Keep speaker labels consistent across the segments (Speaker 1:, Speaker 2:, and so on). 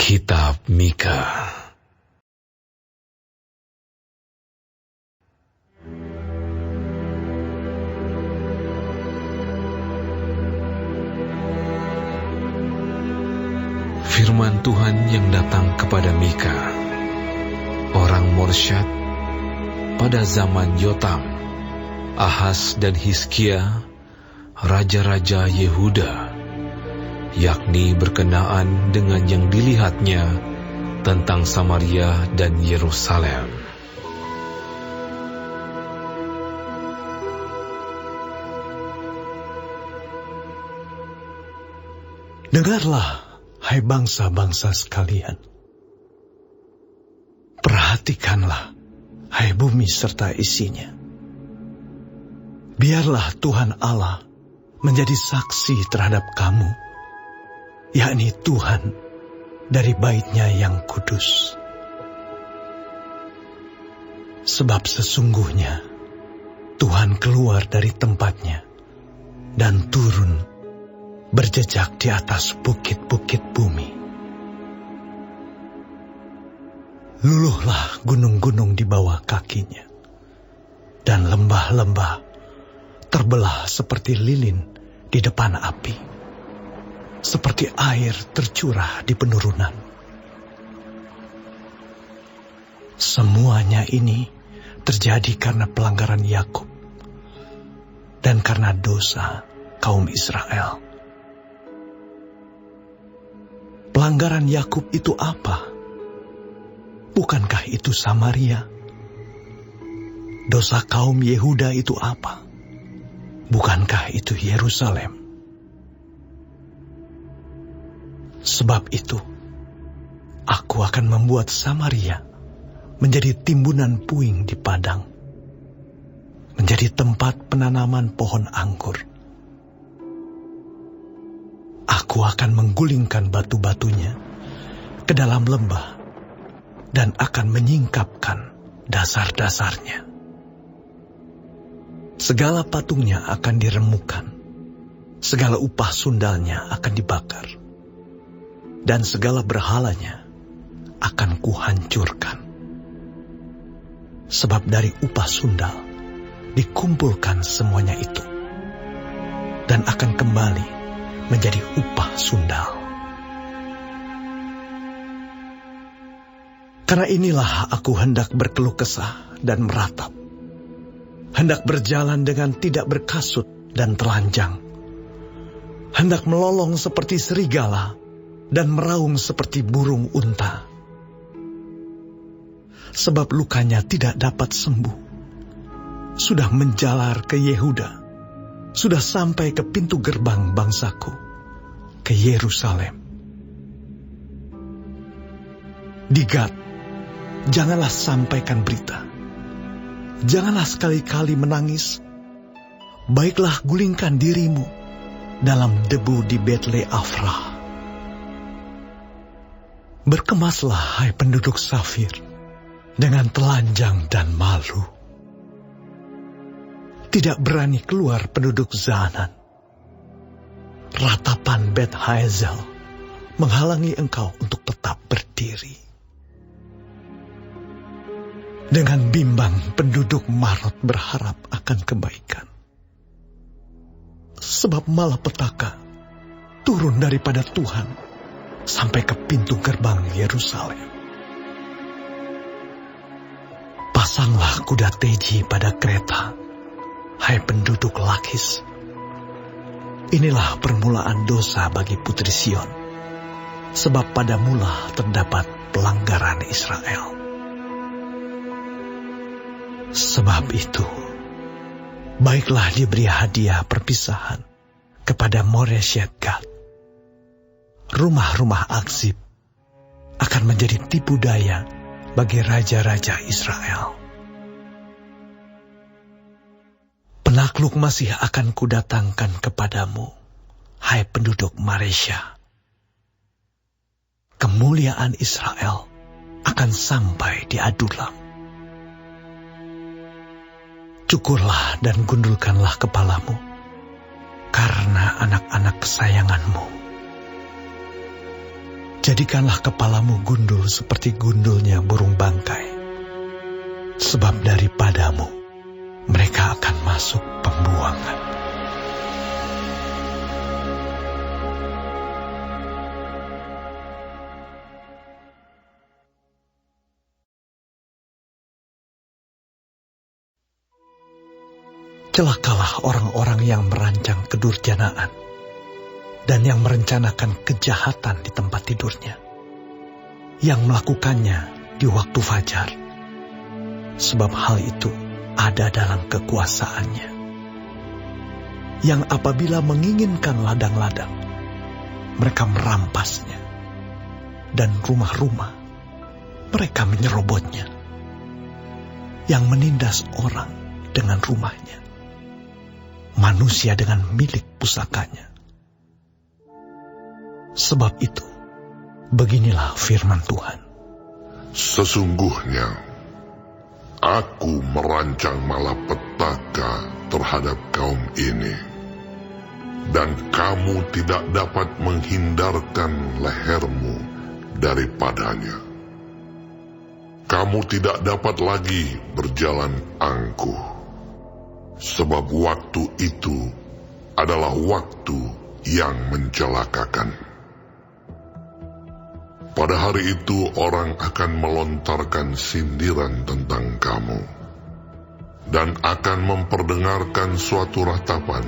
Speaker 1: Kitab Mika. Firman Tuhan yang datang kepada Mika, orang Morsyad, pada zaman Yotam, Ahaz dan Hizkia, raja-raja Yehuda, yakni berkenaan dengan yang dilihatnya tentang Samaria dan Yerusalem.
Speaker 2: Dengarlah, hai bangsa-bangsa sekalian. Perhatikanlah, hai bumi serta isinya. Biarlah Tuhan Allah menjadi saksi terhadap kamu, yakni Tuhan dari bait-Nya yang kudus. Sebab sesungguhnya Tuhan keluar dari tempatnya dan turun berjejak di atas bukit-bukit bumi. Luluhlah gunung-gunung di bawah kakinya, dan lembah-lembah terbelah seperti lilin di depan api, seperti air tercurah di penurunan. Semuanya ini terjadi karena pelanggaran Yakub dan karena dosa kaum Israel. Pelanggaran Yakub itu apa? Bukankah itu Samaria? Dosa kaum Yehuda itu apa? Bukankah itu Yerusalem? Sebab itu, aku akan membuat Samaria menjadi timbunan puing di padang, menjadi tempat penanaman pohon anggur. Aku akan menggulingkan batu-batunya ke dalam lembah dan akan menyingkapkan dasar-dasarnya. Segala patungnya akan diremukkan, segala upah sundalnya akan dibakar, dan segala berhalanya akan kuhancurkan. Sebab dari upah sundal dikumpulkan semuanya itu, dan akan kembali menjadi upah sundal. Karena inilah aku hendak berkeluh kesah dan meratap, hendak berjalan dengan tidak berkasut dan telanjang, hendak melolong seperti serigala dan meraung seperti burung unta. Sebab lukanya tidak dapat sembuh, sudah menjalar ke Yehuda, sudah sampai ke pintu gerbang bangsaku, ke Yerusalem. Di Gad, janganlah sampaikan berita, janganlah sekali-kali menangis. Baiklah gulingkan dirimu dalam debu di Betle Afrah. Berkemaslah, hai penduduk Safir, dengan telanjang dan malu. Tidak berani keluar penduduk Zaanan. Ratapan Bet Haezel menghalangi engkau untuk tetap berdiri. Dengan bimbang penduduk Marot berharap akan kebaikan. Sebab malapetaka turun daripada Tuhan sampai ke pintu gerbang Yerusalem. Pasanglah kuda teji pada kereta, hai penduduk Lakis. Inilah permulaan dosa bagi putri Sion, sebab pada mula terdapat pelanggaran Israel. Sebab itu, baiklah diberi hadiah perpisahan kepada Moreshet Gad. Rumah-rumah Akzib akan menjadi tipu daya bagi raja-raja Israel. Penakluk masih akan kudatangkan kepadamu, hai penduduk Maresya. Kemuliaan Israel akan sampai di Adulam. Cukurlah dan gundulkanlah kepalamu, karena anak-anak kesayanganmu. Jadikanlah kepalamu gundul seperti gundulnya burung bangkai, sebab daripadamu mereka akan masuk pembuangan. Celakalah orang-orang yang merancang kedurjanaan dan yang merencanakan kejahatan di tempat tidurnya, yang melakukannya di waktu fajar, sebab hal itu ada dalam kekuasaannya, yang apabila menginginkan ladang-ladang, mereka merampasnya, dan rumah-rumah mereka menyerobotnya, yang menindas orang dengan rumahnya, manusia dengan milik pusakanya. Sebab itu, beginilah firman Tuhan.
Speaker 3: Sesungguhnya, aku merancang malapetaka terhadap kaum ini, dan kamu tidak dapat menghindarkan lehermu daripadanya. Kamu tidak dapat lagi berjalan angkuh, sebab waktu itu adalah waktu yang mencelakakan. Pada hari itu orang akan melontarkan sindiran tentang kamu, dan akan memperdengarkan suatu ratapan,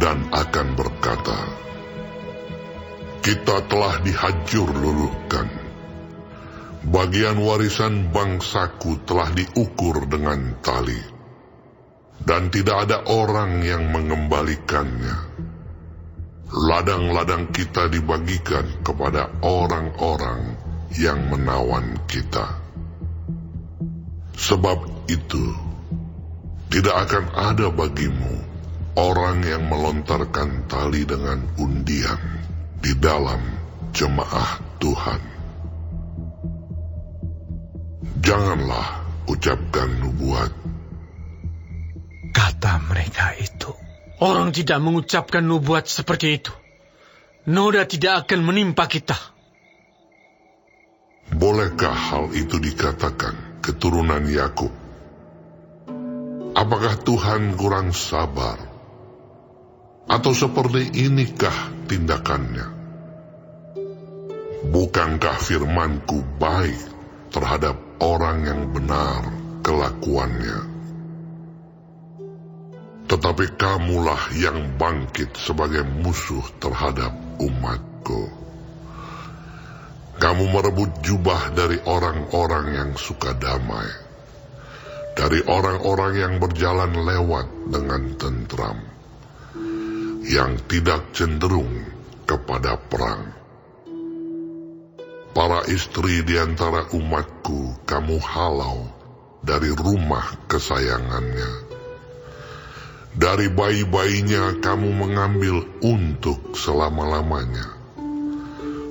Speaker 3: dan akan berkata, kita telah dihancur luluhkan. Bagian warisan bangsaku telah diukur dengan tali, dan tidak ada orang yang mengembalikannya. Ladang-ladang kita dibagikan kepada orang-orang yang menawan kita. Sebab itu, tidak akan ada bagimu orang yang melontarkan tali dengan undian di dalam jemaah Tuhan. Janganlah ucapkan nubuat,
Speaker 2: kata mereka itu.
Speaker 4: Orang tidak mengucapkan nubuat seperti itu. Noda tidak akan menimpa kita.
Speaker 3: Bolehkah hal itu dikatakan keturunan Yakub? Apakah Tuhan kurang sabar? Atau seperti inikah tindakannya? Bukankah firmanku baik terhadap orang yang benar kelakuannya? Tetapi kamulah yang bangkit sebagai musuh terhadap umatku. Kamu merebut jubah dari orang-orang yang suka damai, dari orang-orang yang berjalan lewat dengan tentram, yang tidak cenderung kepada perang. Para istri di antara umatku kamu halau dari rumah kesayangannya. Dari bayi-bayinya kamu mengambil untuk selama-lamanya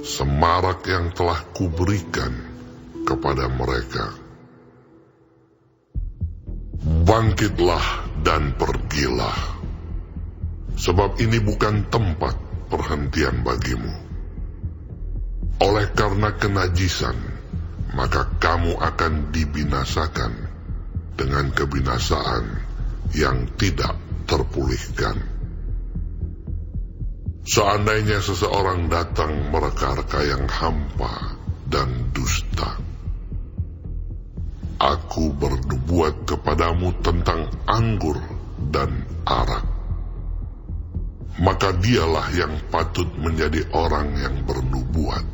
Speaker 3: semarak yang telah kuberikan kepada mereka. Bangkitlah dan pergilah, sebab ini bukan tempat perhentian bagimu. Oleh karena kenajisan, maka kamu akan dibinasakan dengan kebinasaan yang tidak terpulihkan. Seandainya seseorang datang mereka-reka yang hampa dan dusta, aku bernubuat kepadamu tentang anggur dan arak, maka dialah yang patut menjadi orang yang bernubuat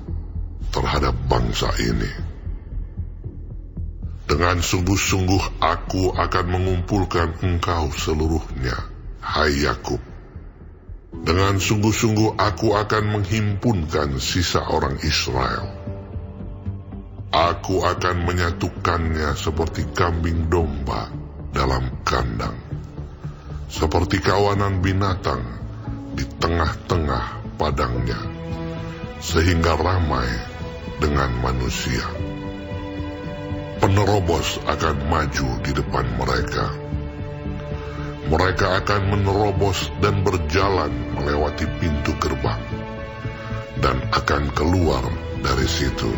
Speaker 3: terhadap bangsa ini. Dengan sungguh-sungguh aku akan mengumpulkan engkau seluruhnya, hai Yakub. Dengan sungguh-sungguh aku akan menghimpunkan sisa orang Israel. Aku akan menyatukannya seperti kambing domba dalam kandang, seperti kawanan binatang di tengah-tengah padangnya, sehingga ramai dengan manusia. Penerobos akan maju di depan mereka. Mereka akan menerobos dan berjalan melewati pintu gerbang, dan akan keluar dari situ.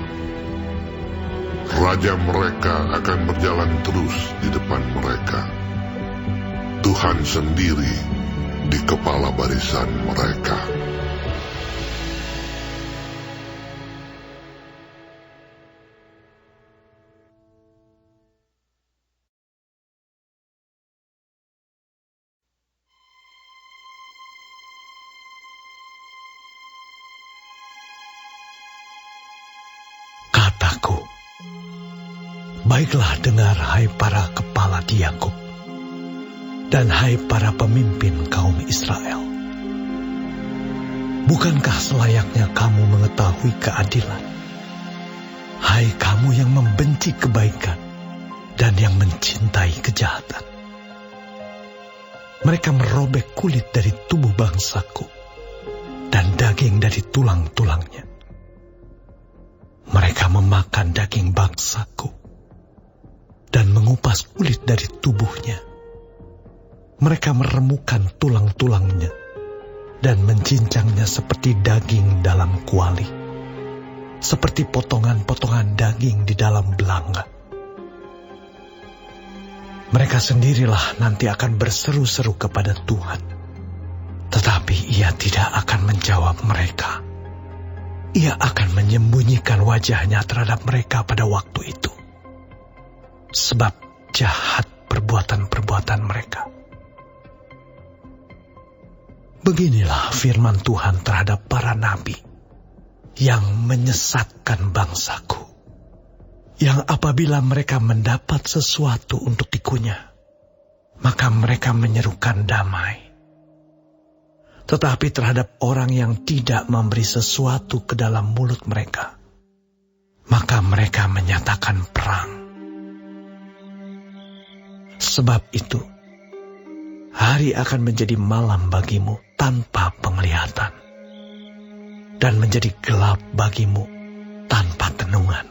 Speaker 3: Raja mereka akan berjalan terus di depan mereka. Tuhan sendiri di kepala barisan mereka.
Speaker 2: Kataku, baiklah dengar hai para kepala di Yakub, dan hai para pemimpin kaum Israel. Bukankah selayaknya kamu mengetahui keadilan? Hai kamu yang membenci kebaikan dan yang mencintai kejahatan. Mereka merobek kulit dari tubuh bangsaku dan daging dari tulang-tulangnya. Mereka memakan daging bangsaku dan mengupas kulit dari tubuhnya. Mereka meremukan tulang-tulangnya dan mencincangnya seperti daging dalam kuali, seperti potongan-potongan daging di dalam belanga. Mereka sendirilah nanti akan berseru-seru kepada Tuhan, tetapi Ia tidak akan menjawab mereka. Ia akan menyembunyikan wajahnya terhadap mereka pada waktu itu, sebab jahat perbuatan-perbuatan mereka. Beginilah firman Tuhan terhadap para nabi yang menyesatkan bangsaku, yang apabila mereka mendapat sesuatu untuk dikunyah, maka mereka menyerukan damai. Tetapi terhadap orang yang tidak memberi sesuatu ke dalam mulut mereka, maka mereka menyatakan perang. Sebab itu, hari akan menjadi malam bagimu tanpa penglihatan, dan menjadi gelap bagimu tanpa tenungan.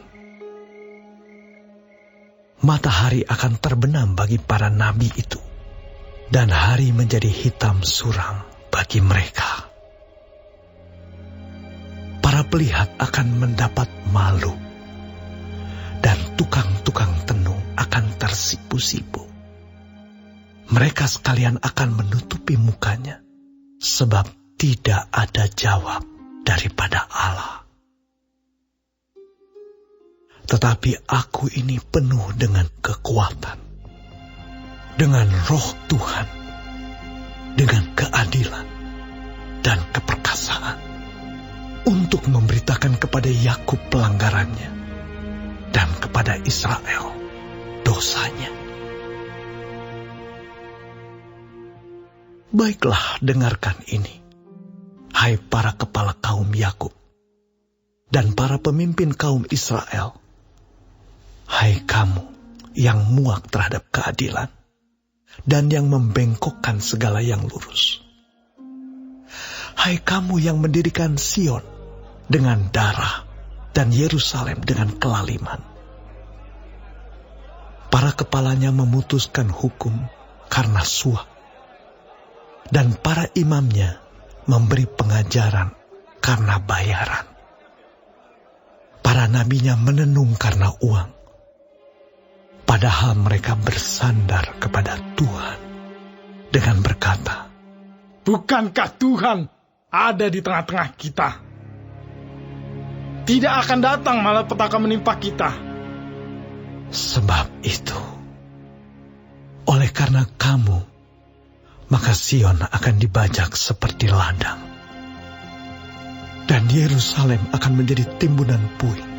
Speaker 2: Matahari akan terbenam bagi para nabi itu, dan hari menjadi hitam suram bagi mereka. Para pelihat akan mendapat malu, dan tukang-tukang tenung akan tersipu-sipu. Mereka sekalian akan menutupi mukanya, sebab tidak ada jawab daripada Allah. Tetapi aku ini penuh dengan kekuatan, dengan roh Tuhan, dengan keadilan dan keperkasaan, untuk memberitakan kepada Yakub pelanggarannya dan kepada Israel dosanya. Baiklah, dengarkan ini, hai para kepala kaum Yakub dan para pemimpin kaum Israel, hai kamu yang muak terhadap keadilan dan yang membengkokkan segala yang lurus. Hai kamu yang mendirikan Sion dengan darah dan Yerusalem dengan kelaliman. Para kepalanya memutuskan hukum karena suap, dan para imamnya memberi pengajaran karena bayaran. Para nabinya menenung karena uang, padahal mereka bersandar kepada Tuhan dengan berkata,
Speaker 5: bukankah Tuhan ada di tengah-tengah kita? Tidak akan datang malapetaka menimpa kita.
Speaker 2: Sebab itu, oleh karena kamu, maka Sion akan dibajak seperti ladang, dan Yerusalem akan menjadi timbunan puing,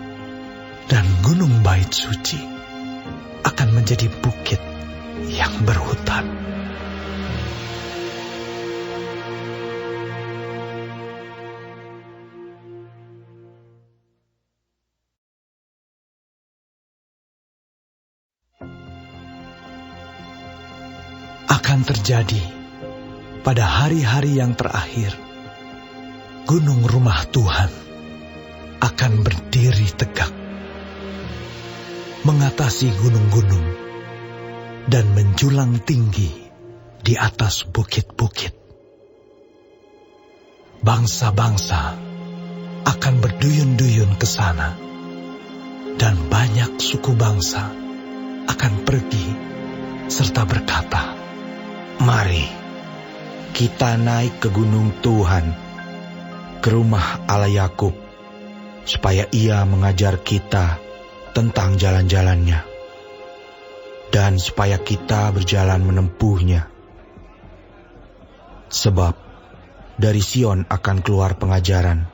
Speaker 2: dan gunung bait suci akan menjadi bukit yang berhutan. Akan terjadi pada hari-hari yang terakhir, gunung rumah Tuhan akan berdiri tegak, mengatasi gunung-gunung dan menjulang tinggi di atas bukit-bukit. Bangsa-bangsa akan berduyun-duyun ke sana, dan banyak suku bangsa akan pergi serta berkata,
Speaker 6: "Mari, kita naik ke gunung Tuhan, ke rumah Allah Yakub, supaya Ia mengajar kita tentang jalan-jalannya, dan supaya kita berjalan menempuhnya. Sebab dari Sion akan keluar pengajaran,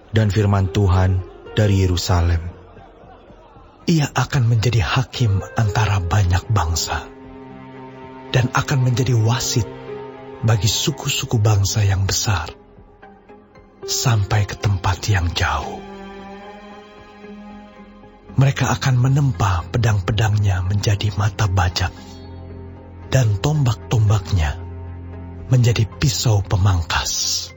Speaker 6: dan firman Tuhan dari Yerusalem.
Speaker 2: Ia akan menjadi hakim antara banyak bangsa, dan akan menjadi wasit bagi suku-suku bangsa yang besar, sampai ke tempat yang jauh. Mereka akan menempa pedang-pedangnya menjadi mata bajak, dan tombak-tombaknya menjadi pisau pemangkas.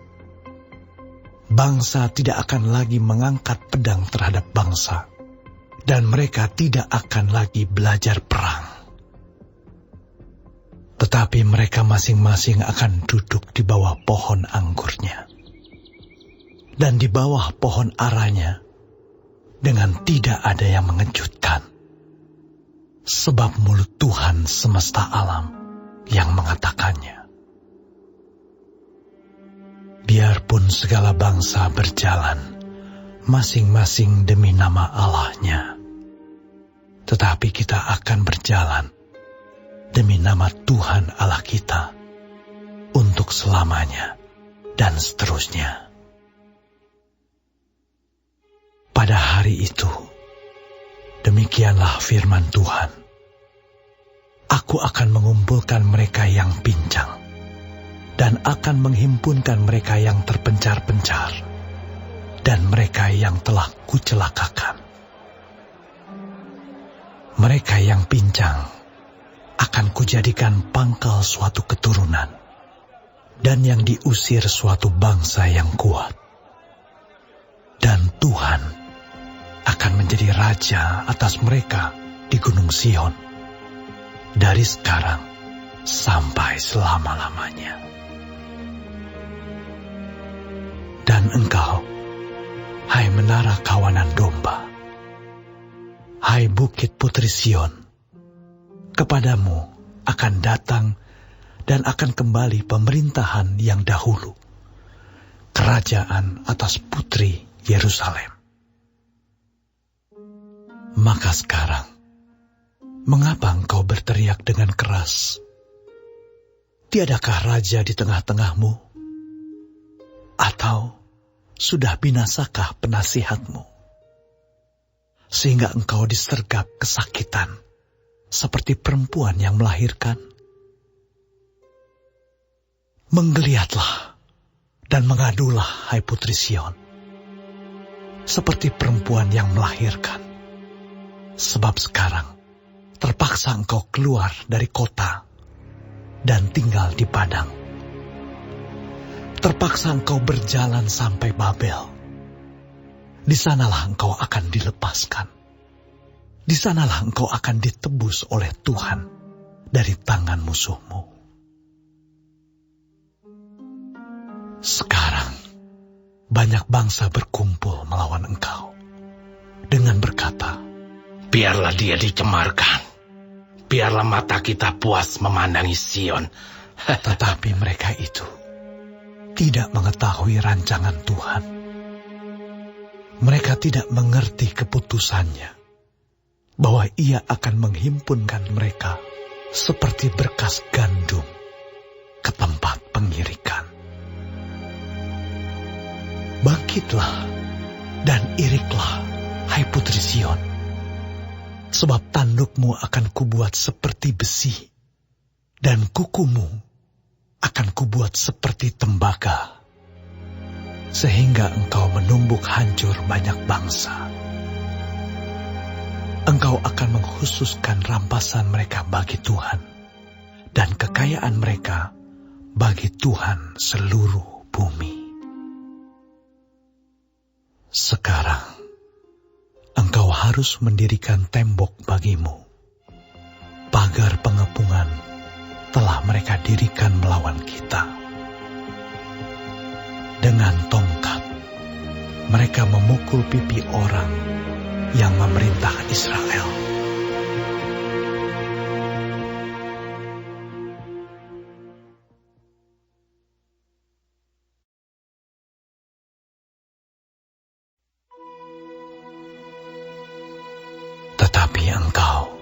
Speaker 2: Bangsa tidak akan lagi mengangkat pedang terhadap bangsa, dan mereka tidak akan lagi belajar perang. Tetapi mereka masing-masing akan duduk di bawah pohon anggurnya, dan di bawah pohon aranya, dengan tidak ada yang mengejutkan. Sebab mulut Tuhan semesta alam yang mengatakannya. Biarpun segala bangsa berjalan, masing-masing demi nama Allahnya, tetapi kita akan berjalan demi nama Tuhan Allah kita, untuk selamanya dan seterusnya. Pada hari itu, demikianlah firman Tuhan, Aku akan mengumpulkan mereka yang pincang, dan akan menghimpunkan mereka yang terpencar-pencar, dan mereka yang telah kucelakakan. Mereka yang pincang akan kujadikan pangkal suatu keturunan, dan yang diusir suatu bangsa yang kuat. Dan Tuhan akan menjadi raja atas mereka di Gunung Sion, dari sekarang sampai selama-lamanya. Dan engkau, hai menara kawanan domba, hai bukit putri Sion, kepadamu akan datang dan akan kembali pemerintahan yang dahulu, kerajaan atas putri Yerusalem. Maka sekarang, mengapa engkau berteriak dengan keras? Tiadakah raja di tengah-tengahmu? Atau sudah binasakah penasihatmu? Sehingga engkau disergap kesakitan, seperti perempuan yang melahirkan. Menggeliatlah dan mengadulah, hai putri Sion, seperti perempuan yang melahirkan. Sebab sekarang terpaksa engkau keluar dari kota dan tinggal di padang. Terpaksa engkau berjalan sampai Babel. Di sanalah engkau akan dilepaskan. Di sanalah engkau akan ditebus oleh Tuhan dari tangan musuhmu. Sekarang banyak bangsa berkumpul melawan engkau dengan berkata,
Speaker 7: "Biarlah dia dicemarkan. Biarlah mata kita puas memandangi Sion."
Speaker 2: Tetapi mereka itu tidak mengetahui rancangan Tuhan. Mereka tidak mengerti keputusannya, bahwa Ia akan menghimpunkan mereka seperti berkas gandum ke tempat pengirikan. Bangkitlah dan iriklah, hai putri Sion, sebab tandukmu akan kubuat seperti besi, dan kukumu akan kubuat seperti tembaga, sehingga engkau menumbuk hancur banyak bangsa. Engkau akan mengkhususkan rampasan mereka bagi Tuhan, dan kekayaan mereka bagi Tuhan seluruh bumi. Sekarang, engkau harus mendirikan tembok bagimu. Pagar pengepungan telah mereka dirikan melawan kita. Dengan tongkat, mereka memukul pipi orang yang memerintah Israel. Tetapi engkau,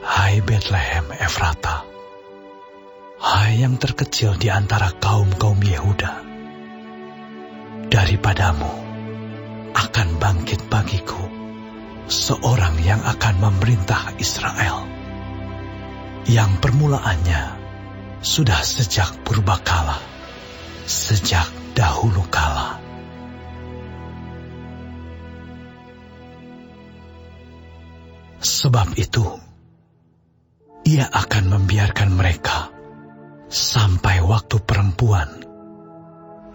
Speaker 2: hai Betlehem Efrata, hai yang terkecil di antara kaum-kaum Yehuda, daripadamu akan bangkit bagiku seorang yang akan memerintah Israel, yang permulaannya sudah sejak purbakala, sejak dahulu kala. Sebab itu, ia akan membiarkan mereka sampai waktu perempuan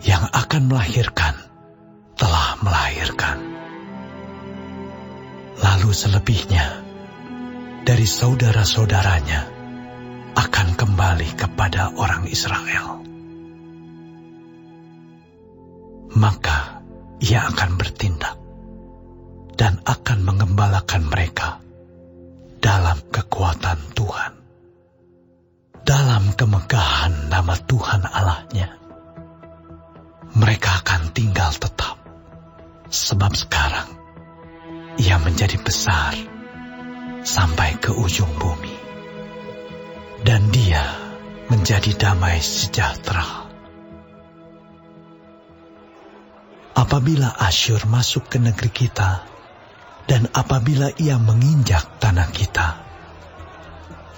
Speaker 2: yang akan melahirkan telah melahirkan. Lalu selebihnya dari saudara-saudaranya akan kembali kepada orang Israel. Maka ia akan bertindak dan akan mengembalakan mereka dalam kekuatan Tuhan, dalam kemegahan nama Tuhan Allahnya. Mereka akan tinggal tetap, sebab sekarang ia menjadi besar sampai ke ujung bumi, dan dia menjadi damai sejahtera. Apabila Asyur masuk ke negeri kita, dan apabila ia menginjak tanah kita,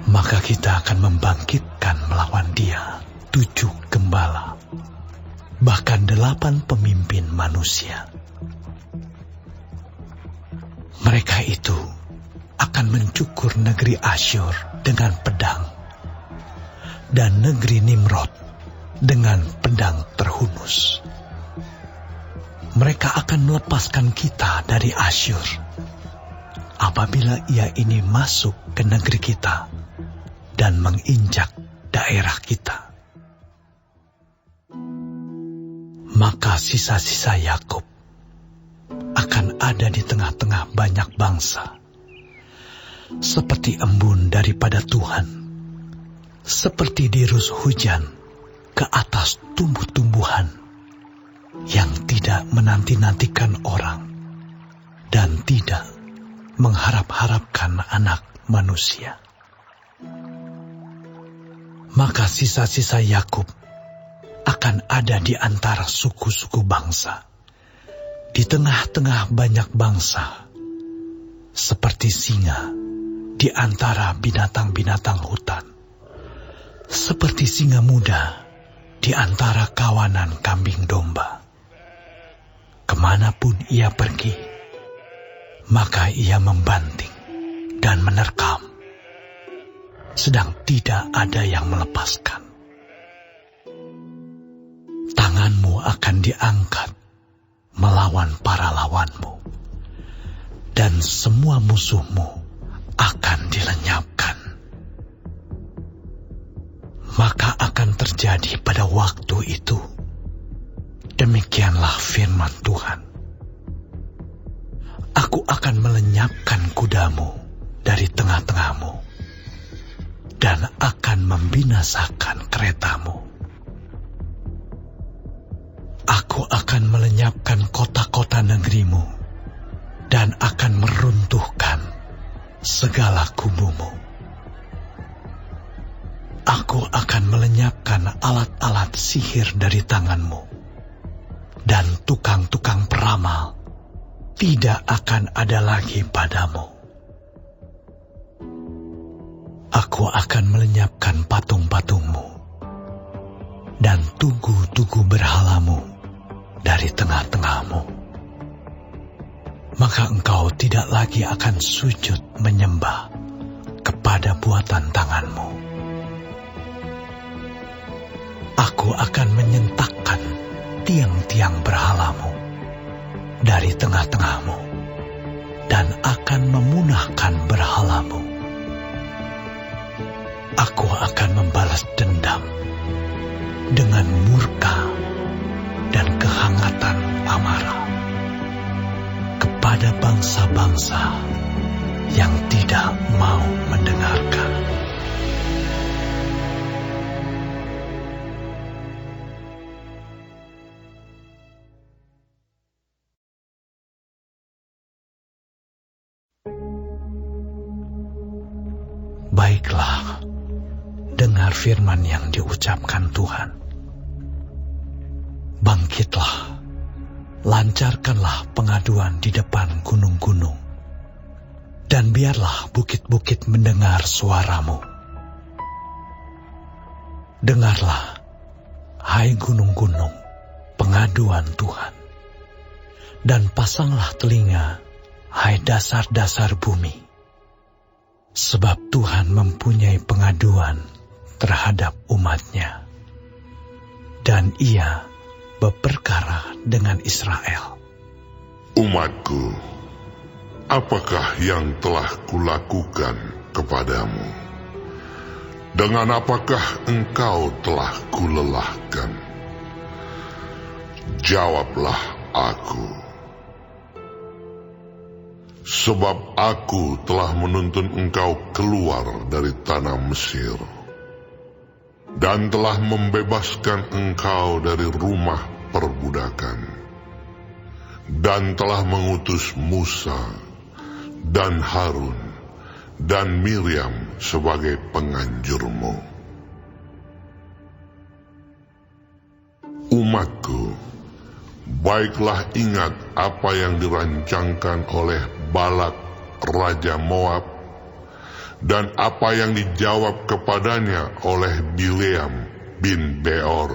Speaker 2: maka kita akan membangkitkan melawan dia 7 gembala, bahkan 8 pemimpin manusia. Mereka itu akan mencukur negeri Asyur dengan pedang, dan negeri Nimrod dengan pedang terhunus. Mereka akan melepaskan kita dari Asyur apabila ia ini masuk ke negeri kita dan menginjak daerah kita. Maka sisa-sisa Yakub akan ada di tengah-tengah banyak bangsa, seperti embun daripada Tuhan, seperti dirus hujan ke atas tumbuh-tumbuhan yang tidak menanti-nantikan orang dan tidak mengharap-harapkan anak manusia. Maka sisa-sisa Yakub akan ada di antara suku-suku bangsa, di tengah-tengah banyak bangsa, seperti singa di antara binatang-binatang hutan, seperti singa muda di antara kawanan kambing domba. Kemanapun ia pergi, maka ia membanting dan menerkam, sedang tidak ada yang melepaskan. Tanganmu akan diangkat melawan para lawanmu, dan semua musuhmu akan dilenyapkan. Maka akan terjadi pada waktu itu, demikianlah firman Tuhan. Aku akan melenyapkan kudamu dari tengah-tengahmu, dan akan membinasakan keretamu. Aku akan melenyapkan kota-kota negerimu, dan akan meruntuhkan segala kubumu. Aku akan melenyapkan alat-alat sihir dari tanganmu, dan tukang-tukang peramal tidak akan ada lagi padamu. Aku akan melenyapkan patung-patungmu dan tugu-tugu berhalamu dari tengah-tengahmu. Maka engkau tidak lagi akan sujud menyembah kepada buatan tanganmu. Aku akan menyentakkan tiang-tiang berhalamu dari tengah-tengahmu, dan akan memunahkan berhalamu. Aku akan membalas dendam dengan murka dan kehangatan amarah. kepada bangsa-bangsa yang tidak mau mendengarkan. Baiklah, dengar firman yang diucapkan Tuhan. Bangkitlah, lancarkanlah pengaduan di depan gunung-gunung, dan biarlah bukit-bukit mendengar suaramu. Dengarlah, hai gunung-gunung, pengaduan Tuhan, dan pasanglah telinga, hai dasar-dasar bumi. Sebab Tuhan mempunyai pengaduan terhadap umat-Nya, dan Ia berperkara dengan Israel.
Speaker 3: Umatku, apakah yang telah kulakukan kepadamu? Dengan apakah engkau telah kulelahkan? Jawablah aku. Sebab aku telah menuntun engkau keluar dari tanah Mesir, dan telah membebaskan engkau dari rumah perbudakan, dan telah mengutus Musa, dan Harun, dan Miriam sebagai penganjurmu. Umatku, baiklah ingat apa yang dirancangkan oleh Balak, Raja Moab, dan apa yang dijawab kepadanya oleh Bileam bin Beor,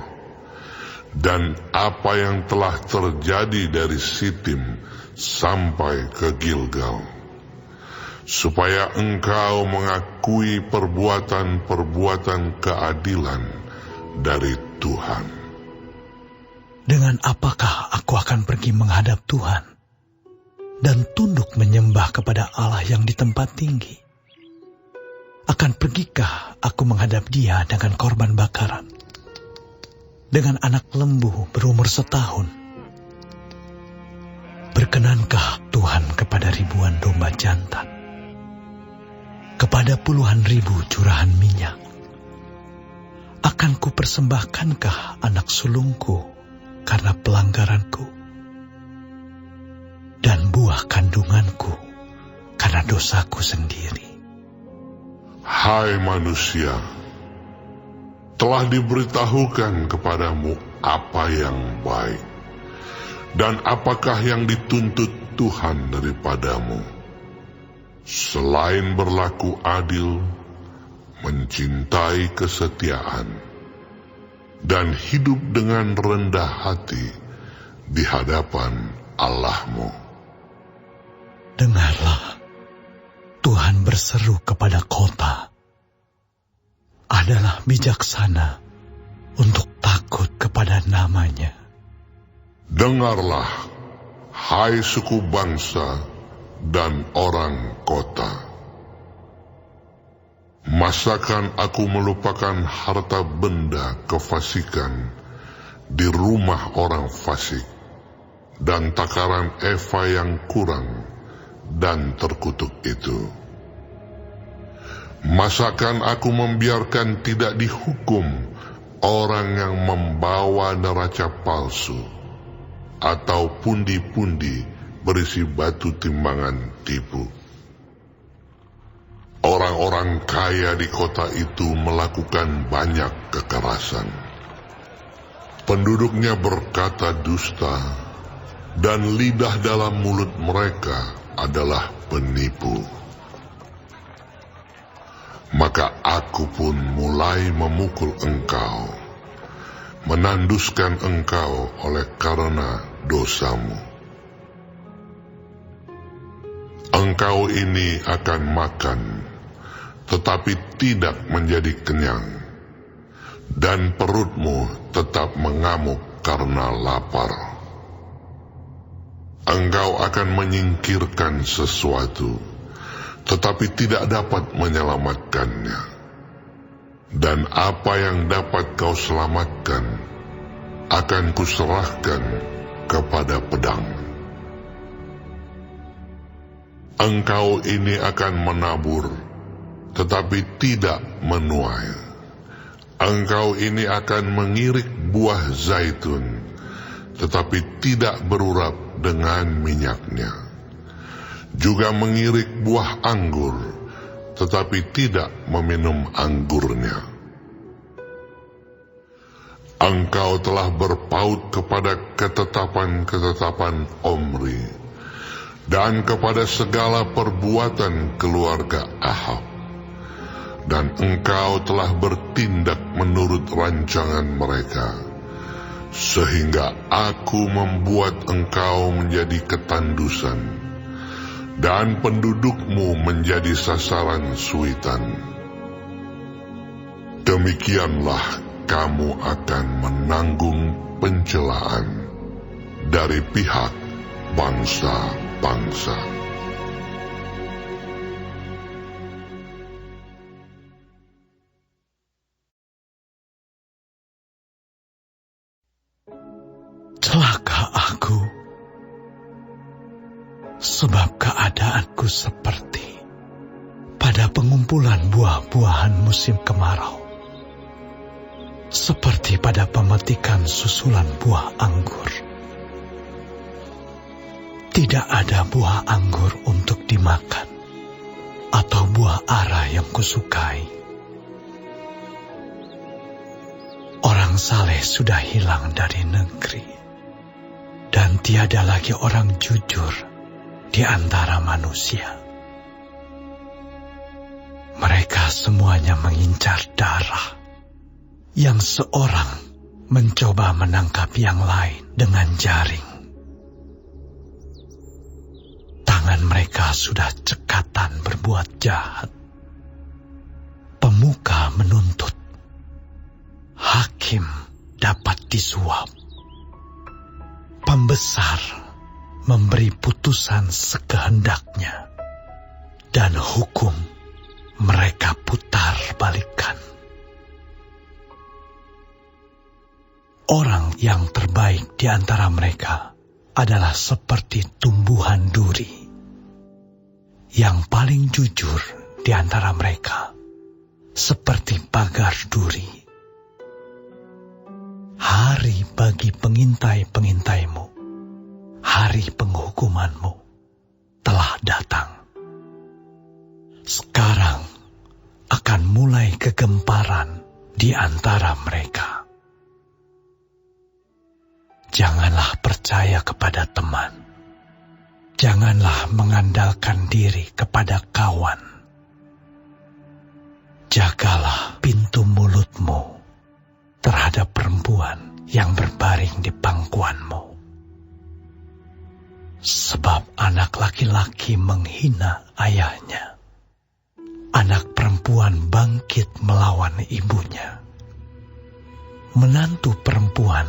Speaker 3: dan apa yang telah terjadi dari Sitim sampai ke Gilgal, supaya engkau mengakui perbuatan-perbuatan keadilan dari Tuhan.
Speaker 2: Dengan apakah aku akan pergi menghadap Tuhan dan tunduk menyembah kepada Allah yang di tempat tinggi? Akan pergikah aku menghadap Dia dengan korban bakaran, dengan anak lembu berumur 1 tahun? Berkenankah Tuhan kepada ribuan domba jantan, kepada puluhan ribu curahan minyak? Akan kupersembahkankah anak sulungku karena pelanggaranku, dan buah kandunganku karena dosaku sendiri?
Speaker 3: Hai manusia, telah diberitahukan kepadamu apa yang baik, dan apakah yang dituntut Tuhan daripadamu, selain berlaku adil, mencintai kesetiaan, dan hidup dengan rendah hati di hadapan Allahmu.
Speaker 2: Dengarlah, Tuhan berseru kepada kota. Adalah bijaksana untuk takut kepada nama-Nya.
Speaker 3: Dengarlah, hai suku bangsa dan orang kota. Masakan aku melupakan harta benda kefasikan di rumah orang fasik, dan takaran eva yang kurang dan terkutuk itu? Masakan aku membiarkan tidak dihukum orang yang membawa neraca palsu, atau pundi-pundi berisi batu timbangan tipu? Orang-orang kaya di kota itu melakukan banyak kekerasan. Penduduknya berkata dusta, dan lidah dalam mulut mereka adalah penipu. Maka aku pun mulai memukul engkau, menanduskan engkau oleh karena dosamu. Engkau ini akan makan, tetapi tidak menjadi kenyang, dan perutmu tetap mengamuk karena lapar. Engkau akan menyingkirkan sesuatu, tetapi tidak dapat menyelamatkannya. Dan apa yang dapat kau selamatkan, akan kuserahkan kepada pedang. Engkau ini akan menabur, tetapi tidak menuai. Engkau ini akan mengirik buah zaitun, tetapi tidak berurap dengan minyaknya. Juga mengirik buah anggur, tetapi tidak meminum anggurnya. Engkau telah berpaut kepada ketetapan-ketetapan Omri, dan kepada segala perbuatan keluarga Ahab. Dan engkau telah bertindak menurut rancangan mereka, sehingga aku membuat engkau menjadi ketandusan, dan pendudukmu menjadi sasaran suitan. Demikianlah kamu akan menanggung pencelaan dari pihak bangsa-bangsa.
Speaker 2: Celaka aku, sebab keadaanku seperti pada pengumpulan buah-buahan musim kemarau, seperti pada pemetikan susulan buah anggur. Tidak ada buah anggur untuk dimakan, atau buah ara yang kusukai. Orang saleh sudah hilang dari negeri, dan tiada lagi orang jujur di antara manusia. Mereka semuanya mengincar darah, yang seorang mencoba menangkap yang lain dengan jaring. Tangan mereka sudah cekatan berbuat jahat. Pemuka menuntut, hakim dapat disuap. Pembesar memberi putusan sekehendaknya, dan hukum mereka putar balikan. Orang yang terbaik di antara mereka adalah seperti tumbuhan duri. Yang paling jujur di antara mereka seperti pagar duri. Hari bagi pengintai-pengintaimu, hari penghukumanmu telah datang. Sekarang akan mulai kegemparan di antara mereka. Janganlah percaya kepada teman. Janganlah mengandalkan diri kepada kawan. Jagalah pintu mulutmu terhadap perempuan yang berbaring di pangkuanmu. Sebab anak laki-laki menghina ayahnya. Anak perempuan bangkit melawan ibunya. Menantu perempuan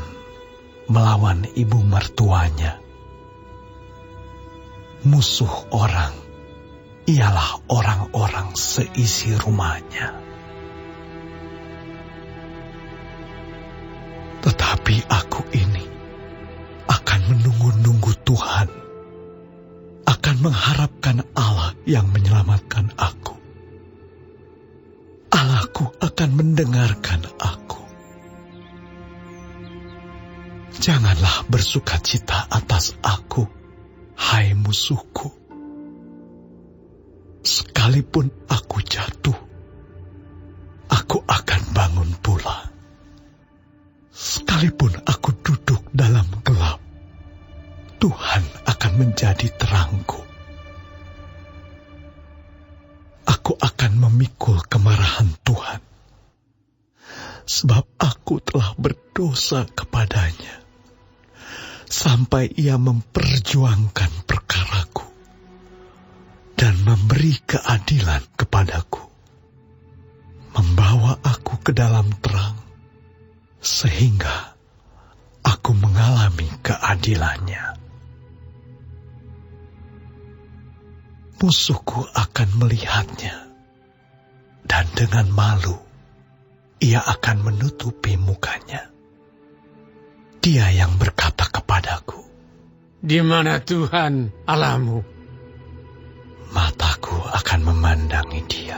Speaker 2: melawan ibu mertuanya. Musuh orang ialah orang-orang seisi rumahnya. Tetapi aku ini akan menunggu-nunggu Tuhan, akan mengharapkan Allah yang menyelamatkan aku. Allahku akan mendengarkan aku. Janganlah bersukacita atas aku, hai musuhku. Sekalipun aku jatuh, aku akan bangun pula. Sekalipun aku duduk dalam gelap, Tuhan akan menjadi terangku. Aku akan memikul kemarahan Tuhan, sebab aku telah berdosa kepadanya, sampai Ia memperjuangkan perkaraku dan memberi keadilan kepadaku, membawa aku ke dalam terang, sehingga aku mengalami keadilannya. Musuhku akan melihatnya, dan dengan malu ia akan menutupi mukanya. Dia yang berkata kepadaku,
Speaker 4: "Di mana Tuhan Allahmu?"
Speaker 2: memandangi dia.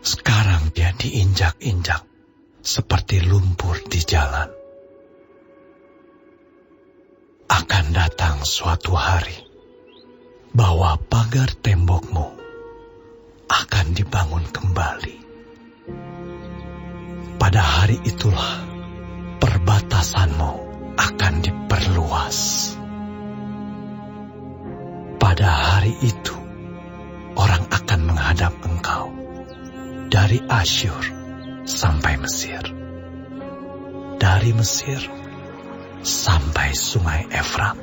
Speaker 2: Sekarang dia diinjak-injak seperti lumpur di jalan. Akan datang suatu hari bahwa pagar tembokmu akan dibangun kembali. Pada hari itulah perbatasanmu akan diperluas. Pada hari itu, orang akan menghadap engkau dari Asyur sampai Mesir, dari Mesir sampai sungai Efrat,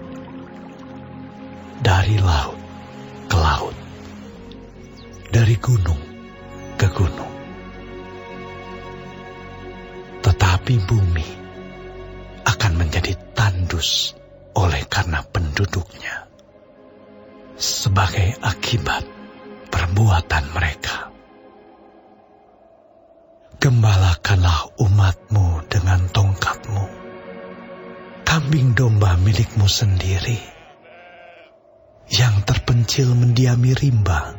Speaker 2: dari laut ke laut, dari gunung ke gunung. Tetapi bumi akan menjadi tandus oleh karena penduduknya, sebagai akibat perbuatan mereka. Gembalakanlah umatmu dengan tongkatmu, kambing domba milikmu sendiri, yang terpencil mendiami rimba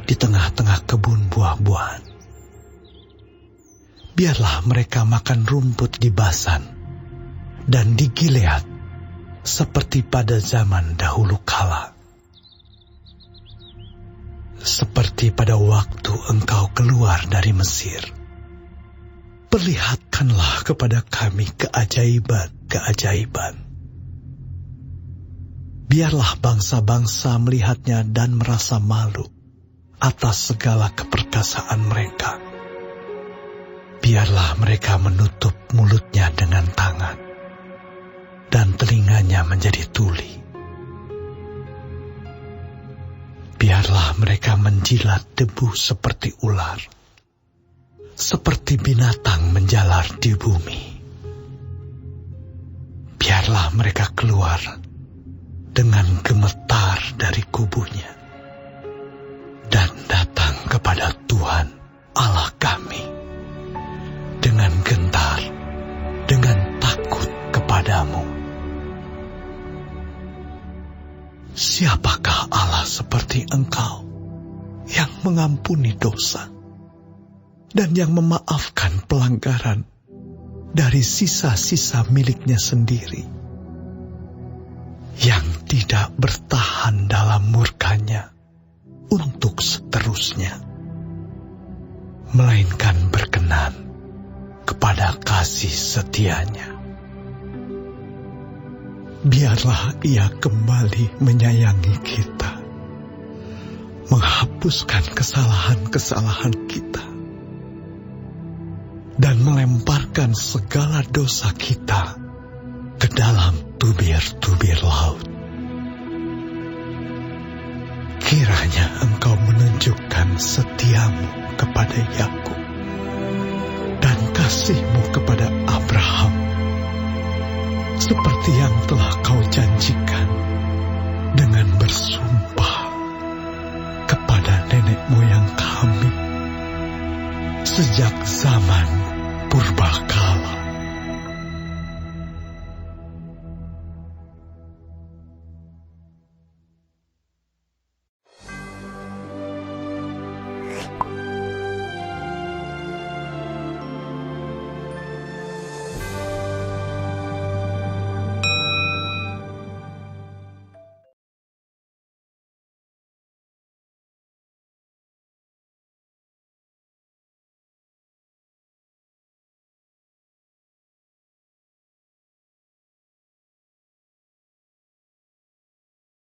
Speaker 2: di tengah-tengah kebun buah-buahan. Biarlah mereka makan rumput di Basan dan di Gilead seperti pada zaman dahulu kala. Seperti pada waktu engkau keluar dari Mesir. Perlihatkanlah kepada kami keajaiban-keajaiban. Biarlah bangsa-bangsa melihatnya dan merasa malu atas segala keperkasaan mereka. Biarlah mereka menutup mulutnya dengan tangan dan telinganya menjadi tuli. Biarlah mereka menjilat debu seperti ular, seperti binatang menjalar di bumi. Biarlah mereka keluar dengan gemetar dari kubunya dan datang kepada Tuhan Allah kami dengan gentar, dengan takut kepadamu. Siapakah Allah seperti engkau yang mengampuni dosa dan yang memaafkan pelanggaran dari sisa-sisa miliknya sendiri, yang tidak bertahan dalam murkanya untuk seterusnya, melainkan berkenan kepada kasih setianya. Biarlah ia kembali menyayangi kita, menghapuskan kesalahan-kesalahan kita, dan melemparkan segala dosa kita ke dalam tubir-tubir laut. Kiranya engkau menunjukkan setiamu kepada Yakub dan kasihmu kepada Abraham, seperti yang telah kau janjikan dengan bersumpah kepada nenek moyang kami sejak